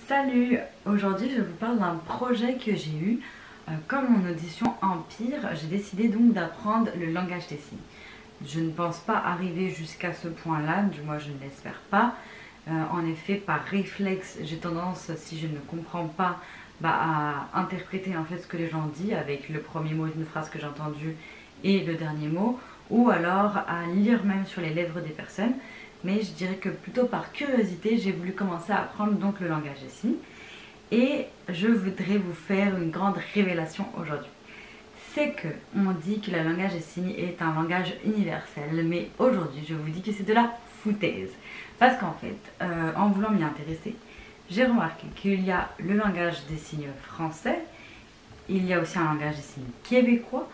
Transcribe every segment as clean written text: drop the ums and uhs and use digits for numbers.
Salut! Aujourd'hui je vous parle d'un projet que j'ai eu. Comme mon audition Empire, j'ai décidé donc d'apprendre le langage des signes. Je ne pense pas arriver jusqu'à ce point-là, du moins je ne l'espère pas. En effet, par réflexe, j'ai tendance, si je ne comprends pas, à interpréter en fait ce que les gens disent avec le premier mot d'une phrase que j'ai entendue et le dernier mot, ou alors à lire même sur les lèvres des personnes. Mais je dirais que plutôt par curiosité, j'ai voulu commencer à apprendre donc le langage des signes. Et je voudrais vous faire une grande révélation aujourd'hui. C'est que on dit que le langage des signes est un langage universel, mais aujourd'hui je vous dis que c'est de la foutaise. Parce qu'en fait, en voulant m'y intéresser, j'ai remarqué qu'il y a le langage des signes français, il y a aussi un langage des signes québécois,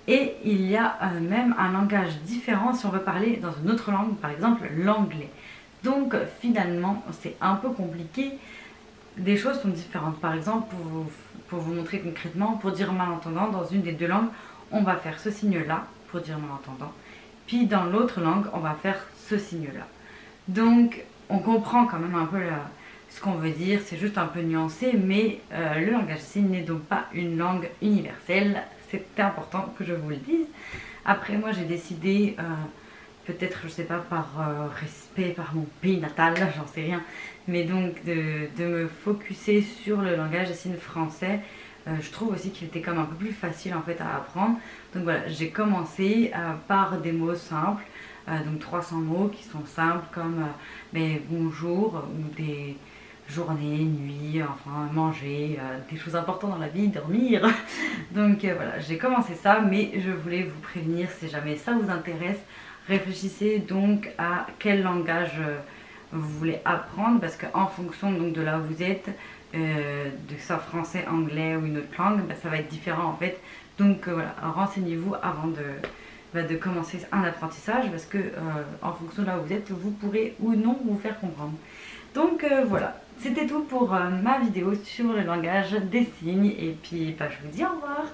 et il y a même un langage différent si on veut parler dans une autre langue, par exemple l'anglais. Donc finalement, c'est un peu compliqué. Des choses sont différentes. Par exemple, pour vous montrer concrètement, pour dire malentendant, dans une des deux langues, on va faire ce signe-là pour dire malentendant. Puis dans l'autre langue, on va faire ce signe-là. Donc on comprend quand même un peu ce qu'on veut dire, c'est juste un peu nuancé, mais le langage des signes n'est donc pas une langue universelle. C'est important que je vous le dise. Après, moi j'ai décidé, peut-être, je sais pas, par respect, par mon pays natal, j'en sais rien, mais donc de me focuser sur le langage des signes français. Je trouve aussi qu'il était comme un peu plus facile en fait à apprendre. Donc voilà, j'ai commencé par des mots simples, donc 300 mots qui sont simples comme bonjour ou des journées, nuit, enfin manger, des choses importantes dans la vie, dormir. Donc voilà, j'ai commencé ça, mais je voulais vous prévenir si jamais ça vous intéresse. Réfléchissez donc à quel langage vous voulez apprendre, parce qu'en fonction donc de là où vous êtes, de que ce soit français, anglais ou une autre langue, ça va être différent en fait. Donc voilà, renseignez-vous avant de commencer un apprentissage, parce que en fonction de là où vous êtes, vous pourrez ou non vous faire comprendre. Donc voilà, c'était tout pour ma vidéo sur le langage des signes, et puis je vous dis au revoir.